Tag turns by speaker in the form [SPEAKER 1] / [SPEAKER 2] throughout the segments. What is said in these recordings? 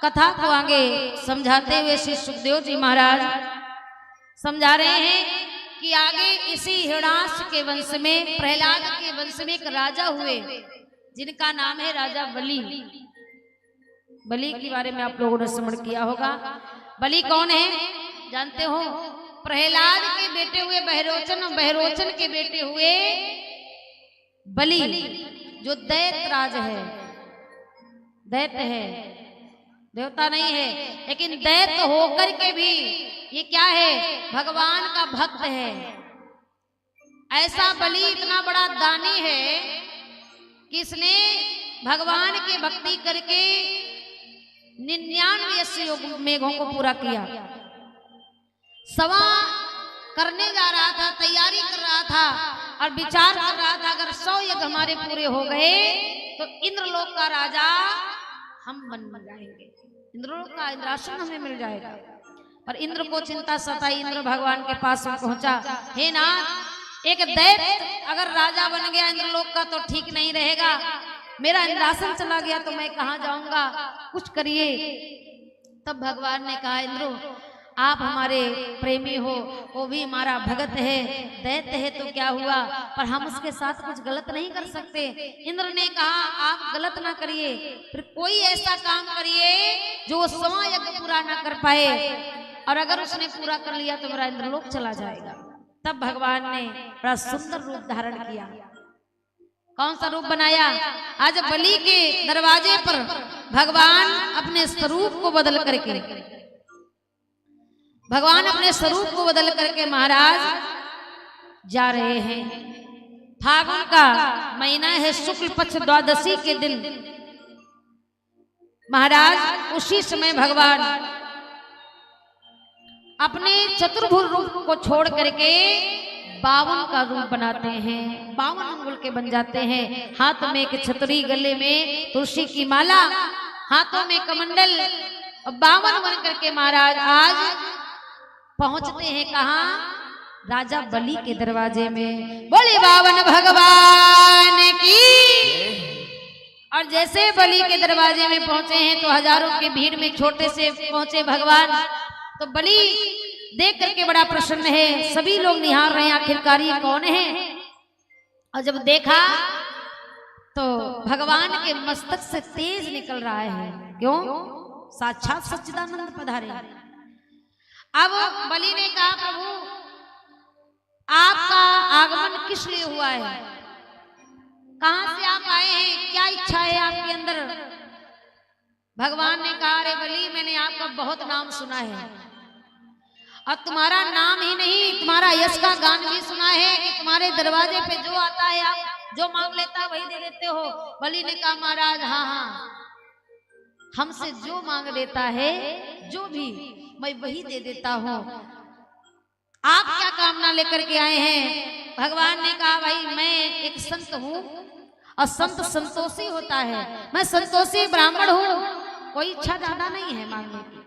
[SPEAKER 1] कथा को आगे समझाते हुए श्री सुखदेव जी महाराज समझा रहे हैं कि आगे इसी हिरण्याक्ष के वंश में, प्रहलाद के वंश में एक राजा हुए जिनका नाम है राजा बलि। बलि के बारे में आप लोगों ने श्रवण किया होगा। बलि कौन है जानते हो? प्रहलाद के बेटे हुए बहरोचन, बहरोचन के बेटे हुए बलि, जो दैत्य राज है, दैत्य है, देवता नहीं है, लेकिन दैत्य होकर के भी ये क्या है? भगवान का भक्त है। ऐसा बलि इतना बड़ा दानी है कि इसने भगवान की भक्ति करके 99 मेघों को पूरा किया। सवा करने जा रहा था, तैयारी कर रहा था और विचार कर रहा था अगर 100 यज्ञ हमारे पूरे हो गए तो इंद्रलोक का राजा हम बन जाएंगे, इंद्रलोक का इंद्रासन हमें मिल जाएगा। और इंद्र को चिंता सताई। इंद्र भगवान के पास पहुंचा, हे नाथ, एक दैत्य अगर राजा बन गया इंद्रलोक का तो ठीक नहीं रहेगा, मेरा इंद्रासन चला गया तो मैं कहां जाऊंगा, कुछ करिए। तब भगवान ने कहा, इंद्र आप हमारे प्रेमी हो, वो भी हमारा भगत है, दैत्य है तो क्या हुआ, पर हम उसके साथ कुछ गलत नहीं कर सकते। इंद्र ने कहा, आप गलत ना करिए, फिर कोई ऐसा काम करिए जो वो 100 यज्ञ पूरा ना कर पाए, और अगर उसने पूरा कर लिया तो मेरा इंद्रलोक चला जाएगा। तब भगवान ने बड़ा सुंदर रूप धारण किया। कौन सा रूप बनाया? आज बलि के दरवाजे पर भगवान अपने स्वरूप को बदल करके, भगवान अपने स्वरूप को बदल करके महाराज जा रहे हैं। फागुन का महीना है, शुक्ल पक्ष द्वादशी के दिन महाराज उसी समय भगवान अपने चतुर्भुज रूप को छोड़ करके 52 का रूप बनाते हैं, 52 अंगुल के बन जाते हैं। हाथ में एक छतरी, गले में तुलसी की माला, हाथों में कमंडल, 52 बन करके महाराज आज पहुंचते हैं कहां? राजा बलि के दरवाजे में। बोले 52 भगवान की। और जैसे बलि के दरवाजे में पहुंचे हैं तो हजारों की भीड़ में छोटे से पहुंचे भगवान। तो बलि देख करके बड़ा प्रसन्न है, सभी लोग निहार रहे हैं आखिरकार ये कौन है। और जब देखा तो भगवान के मस्तक से तेज निकल रहा है। क्यों? साक्षात सच्चिदानंद पधारे। अब बलि ने कहा, प्रभु आपका आगमन किस लिए हुआ है? कहां से आप आए हैं? क्या इच्छा है आपके अंदर? भगवान ने कहा, अरे बलि, मैंने आपका बहुत नाम सुना है, और तुम्हारा नाम ही नहीं, तुम्हारा यश का गान भी सुना है कि तुम्हारे दरवाजे पे जो आता है आप जो मांग लेता है वही दे देते हो। बलि ने कहा, महाराज हाँ हाँ, हमसे जो मांग लेता है जो भी मैं वही दे देता हूँ। आप क्या कामना लेकर के आए हैं? भगवान ने कहा, भाई मैं एक संत हूँ और संत संतोषी होता है, मैं संतोषी ब्राह्मण हूँ, कोई इच्छा ज्यादा नहीं है मांगने की।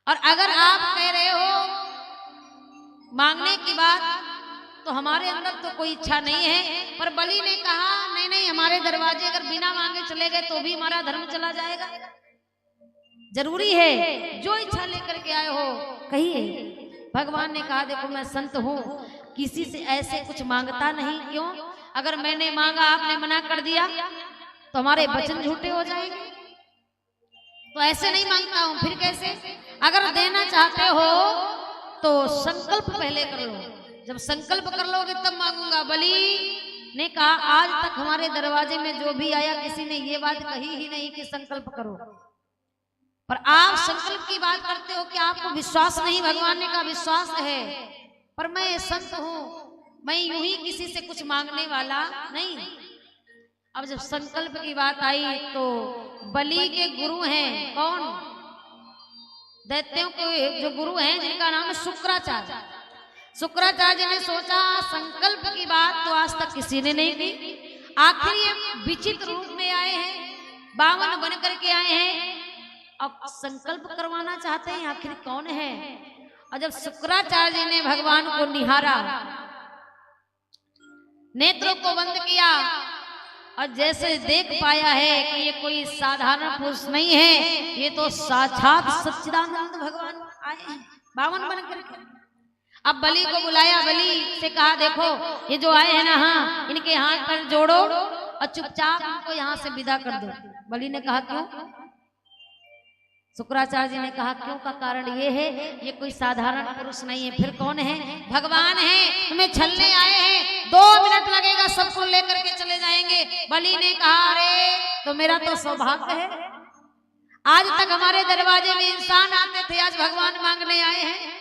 [SPEAKER 1] और अगर आप कह रहे हो मांगने की बात तो हमारे अंदर तो कोई इच्छा नहीं है। पर बलि ने कहा, नहीं नहीं, हमारे दरवाजे अगर बिना मांगे चले गए तो भी हमारा धर्म चला जाएगा। जरूरी है जो इच्छा लेकर के आए हो कहिए। भगवान ने कहा, देखो मैं संत हूँ, किसी से ऐसे कुछ मांगता नहीं। क्यों? अगर मैंने मांगा आपने मना कर दिया तो हमारे वचन झूठे हो जाएंगे, तो ऐसे नहीं मांगता हूँ। फिर कैसे? अगर देना चाहते हो तो संकल्प पहले कर लो, जब संकल्प कर लोगे तब मांगूंगा। बलि ने कहा, आज तक हमारे दरवाजे में जो भी आया किसी ने ये बात कही ही नहीं कि संकल्प करो, पर आप संकल्प की बात करते हो कि आपको विश्वास नहीं। भगवान ने कहा, विश्वास है, पर मैं संत हूँ, मैं यूं ही किसी से कुछ मांगने वाला नहीं। अब जब संकल्प की बात आई तो बलि के गुरु हैं कौन? दैत्यों के जो गुरु हैं जिनका नाम है शुक्राचार्य। शुक्राचार्य ने सोचा संकल्प की बात तो आज तक किसी ने नहीं की, आखिर ये विचित्र रूप में आए हैं, 52 बन करके आए हैं, अब संकल्प करवाना चाहते हैं, आखिर कौन है? और जब शुक्राचार्य ने भगवान को निहारा, नेत्रों को बंद किया, और जैसे देख पाया है कि ये कोई साधारण पुरुष नहीं है, ये तो साक्षात सच्चिदानंद भगवान आए हैं बावन बन करके। अब बलि को बुलाया, बलि से कहा देखो ये जो आए हैं ना, हाँ इनके हाथ पर जोड़ो और चुपचाप इनको यहाँ से विदा कर दो। बलि ने कहा क्यों? शुक्राचार्य जी ने कहा क्यों का कारण ये है, ये कोई साधारण पुरुष नहीं है, फिर कौन है? भगवान है, तुम्हें छलने आए हैं, 2 मिनट लगेगा सबको लेकर के चले जाएंगे। बलि ने कहा अरे तो मेरा तो सौभाग्य है, आज तक हमारे दरवाजे में इंसान आते थे, आज भगवान मांगने आए हैं,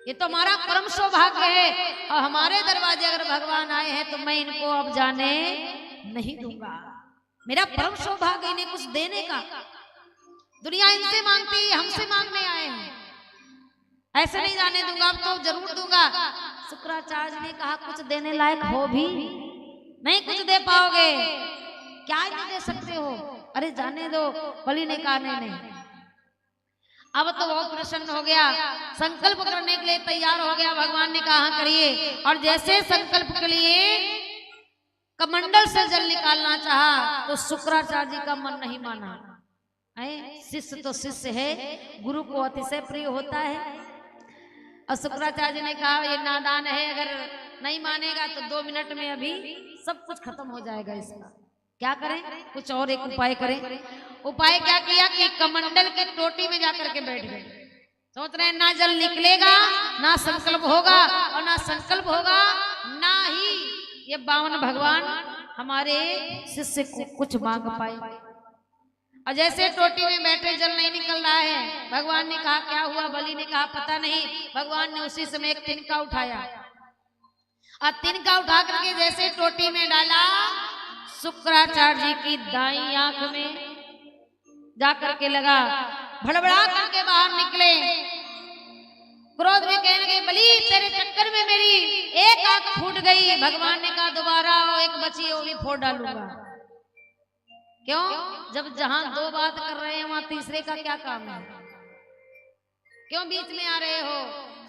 [SPEAKER 1] ये तो हमारा परम सौभाग्य है। और हमारे दरवाजे अगर भगवान आए हैं तो मैं इनको अब जाने नहीं दूंगा, मेरा परम सौभाग्य इन्हें कुछ देने का। दुनिया इनसे मांगती है, हमसे मांगने आए हैं, ऐसे नहीं जाने दूंगा, अब तो जरूर दूंगा। शुक्राचार्य ने कहा कुछ देने लायक हो भी नहीं, कुछ दे पाओगे क्या? नहीं दे सकते हो, अरे जाने दो। बलि ने कहा नहीं नहीं। अब तो वो प्रसन्न हो गया, संकल्प करने के लिए तैयार हो गया। भगवान ने कहा करिए, और जैसे संकल्प के लिए कमंडल से जल निकालना चाहा तो शुक्राचार्य जी का मन नहीं माना। शिष्य तो शिष्य है, गुरु को अतिशय प्रिय होता है। और शुक्राचार्य ने कहा ये नादान है, अगर नहीं मानेगा तो 2 मिनट में अभी सब कुछ खत्म हो जाएगा इसका। क्या करें? कुछ और एक उपाय करें। उपाय क्या किया कि कमंडल की टोटी में जाकर के बैठ गए। सोच रहे हैं ना जल निकलेगा, ना संकल्प होगा, और ना संकल्प होगा ना ही ये 52 भगवान हमारे शिष्य को कुछ मांग पाए। और जैसे टोटी में बैठे जल नहीं निकल रहा है, भगवान ने कहा क्या हुआ? बलि ने कहा पता नहीं। भगवान ने उसी समय एक तिनका उठाया, और तिनका उठा करके जैसे टोटी में डाला, शुक्राचार्य जी की दाईं आंख में जाकर के लगा, भड़बड़ा करके बाहर निकले। क्रोध में कहने लगे बलि तेरे चक्कर में मेरी एक आंख फूट गई। भगवान ने कहा दोबारा एक बची वो भी फोड़ डालूंगा। क्यों? जब जहां 2 बात कर रहे हैं वहां तीसरे का क्या काम है? क्यों बीच में आ रहे हो?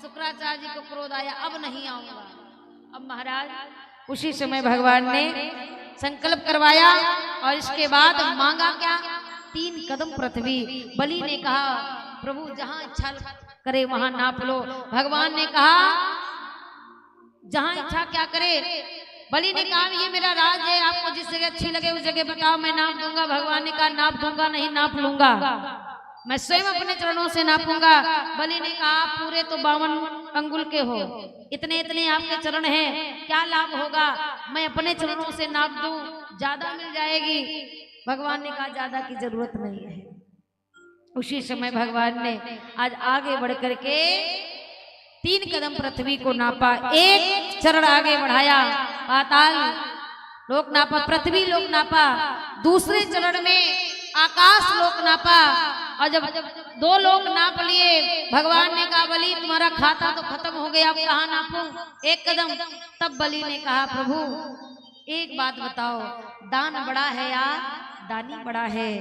[SPEAKER 1] शुक्राचार्य जी को क्रोध आया, अब नहीं आऊंगा। अब महाराज उसी समय भगवान ने संकल्प करवाया, और इसके बाद मांगा क्या? 3 कदम पृथ्वी। बलि ने कहा प्रभु जहां इच्छा करे वहां नाप लो। भगवान ने कहा जहां इच्छा क्या करे? बलि ने कहा ये मेरा राज है, आपको जिस जगह अच्छी लगे उस जगह बताओ, मैं नाप दूंगा। भगवान ने कहा नाप दूंगा नहीं, नाप लूंगा, मैं स्वयं अपने चरणों से नापूंगा। बलि ने कहा पूरे तो 52 अंगुल के हो, इतने इतने आपके चरण हैं, क्या लाभ होगा? मैं अपने चरणों से नाप दूं, ज्यादा मिल जाएगी। भगवान ने कहा ज्यादा की जरूरत नहीं है। उसी समय भगवान ने आज आगे बढ़ करके 3 कदम पृथ्वी को नापा, 1 चरण आगे बढ़ाया, पाताल लोक नापा, पृथ्वी लोक नापा, दूसरे चरण में आकाश लोक नापा। और जब 2 लोक नाप लिए, भगवान ने कहा बलि तुम्हारा खाता तो खत्म हो गया, अब कहाँ नापूं? 1 कदम। तब बलि ने कहा प्रभु एक बात बताओ, दान बड़ा है या दानी बड़ा है?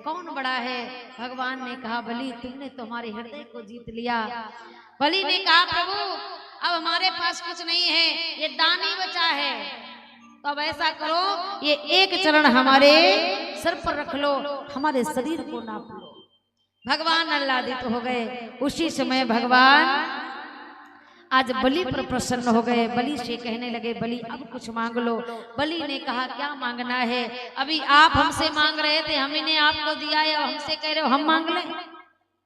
[SPEAKER 1] कौन बड़ा है? भगवान ने कहा बलि तुमने तुम्हारे हृदय को जीत लिया। बलि ने कहा प्रभु अब हमारे पास कुछ नहीं है, ये दानी बचा है, तो अब ऐसा करो ये 1 चरण हमारे सर पर रख लो, हमारे शरीर को नाप लो। भगवान आह्लादित हो गए। उसी समय भगवान आज बलि पर प्रसन्न हो गए। बलि से कहने लगे बलि अब कुछ मांग लो। बलि ने कहा क्या मांगना है? अभी आप हमसे मांग रहे थे, हमने आपको दिया है, और हमसे कह रहे हो हम मांग लें?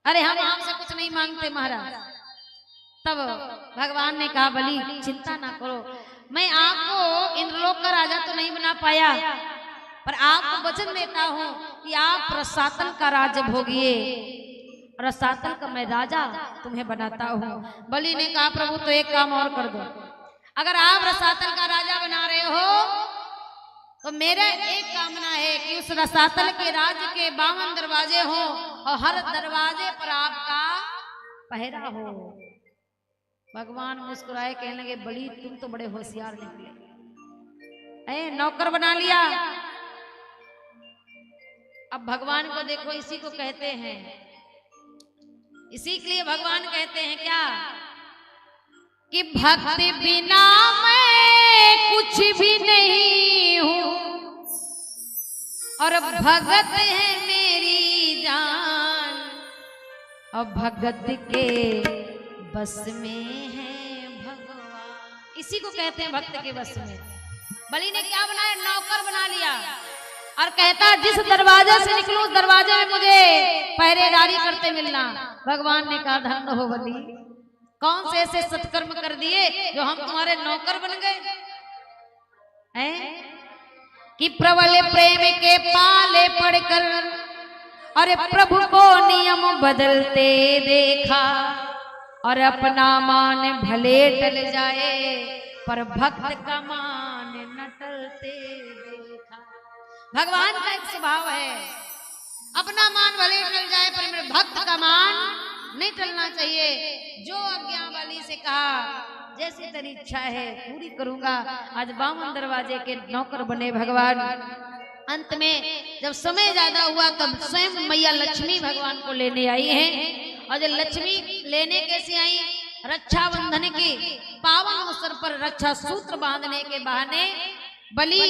[SPEAKER 1] अरे हम आपसे कुछ नहीं मांगते महाराज। तब भगवान ने कहा बलि चिंता ना करो, मैं आपको इंद्रलोक का राजा तो नहीं बना पाया, पर आपको वचन देता हूँ कि आप रसातल का राज्य भोगिए, रसातल का मैं राजा तुम्हें बनाता हूँ। बलि ने कहा प्रभु तो एक काम और कर दो, अगर आप रसातल का राजा बना रहे हो तो मेरा एक कामना है कि उस रसातल के राज्य के 52 दरवाजे हो, और हर दरवाजे पर आपका पहरा हो। भगवान मुस्कुराए, कहने लगे बलि तुम तो बड़े होशियार निकले, नौकर बना लिया। अब भगवान को देखो, इसी को कहते हैं, इसी के लिए भगवान कहते हैं क्या कि भक्ति बिना मैं कुछ भी नहीं हूं, और भगत है मेरी जान और भगत के बस में है भगवान। इसी को कहते हैं भक्त के बस में। बलि ने क्या बनाया, नौकर बना लिया और कहता जिस दरवाजे से निकलूं उस दरवाजे में मुझे पहरेदारी करते मिलना। भगवान ने कहा धन्य हो बलि, कौन से ऐसे सत्कर्म कर दिए जो हम तुम्हारे नौकर बन गए हैं। कि प्रबल प्रेम के पाले पड़कर अरे प्रभु को नियम बदलते देखा और अपना मान भले टल जाए पर भक्त का मान न टलते देखा। भगवान का एक स्वभाव है, अपना मान भले टल जाए पर मेरे भक्त का मान नहीं टलना चाहिए। जो आज्ञा वाली से कहा जैसी तेरी इच्छा है पूरी करूंगा। आज बामन दरवाजे के नौकर बने भगवान। अंत में जब समय ज्यादा हुआ तब स्वयं मैया लक्ष्मी भगवान को लेने आई हैं। और जब लक्ष्मी लेने कैसे आई, रक्षाबंधन के पावन अवसर पर रक्षा सूत्र बांधने के बहाने बलि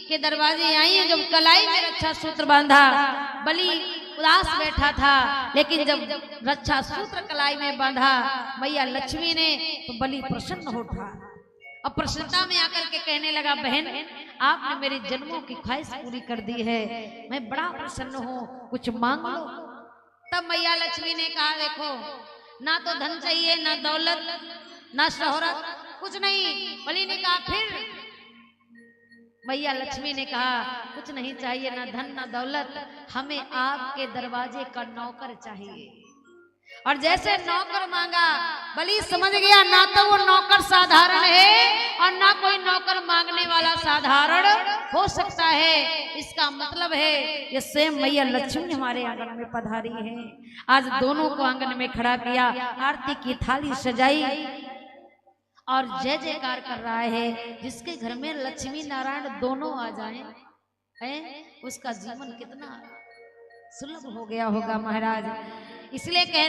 [SPEAKER 1] के दरवाजे आई हैं। जब कलाई में रक्षा सूत्र बांधा, बलि उदास बैठा था, लेकिन जब रक्षा सूत्र कलाई में बांधा मैया लक्ष्मी ने तो बलि प्रसन्न उठा और प्रसन्नता में आकर के कहने लगा बहन आपने मेरी जन्मों की ख्वाहिश पूरी कर दी है, मैं बड़ा प्रसन्न हूँ, कुछ मांग लो। तब मैया लक्ष्मी ने कहा देखो ना तो धन चाहिए, ना दौलत, ना शोहरत, कुछ नहीं। बलि ने कहा फिर मैया लक्ष्मी ने कहा कुछ नहीं चाहिए, ना धन ना दौलत, हमें आपके दरवाजे का नौकर चाहिए। और जैसे नौकर मांगा बलि समझ गया ना तो वो नौकर साधारण है और ना कोई नौकर मांगने वाला साधारण हो सकता है। इसका मतलब है ये स्वयं मैया लक्ष्मी हमारे आंगन में पधारी है। आज दोनों को आंगन में खड़ा किया, आरती की थाली सजाई और जय जयकार कर रहा है। जिसके घर में लक्ष्मी नारायण दोनों आ जाएं हैं उसका जीवन कितना सुलभ हो गया होगा महाराज। इसलिए कहते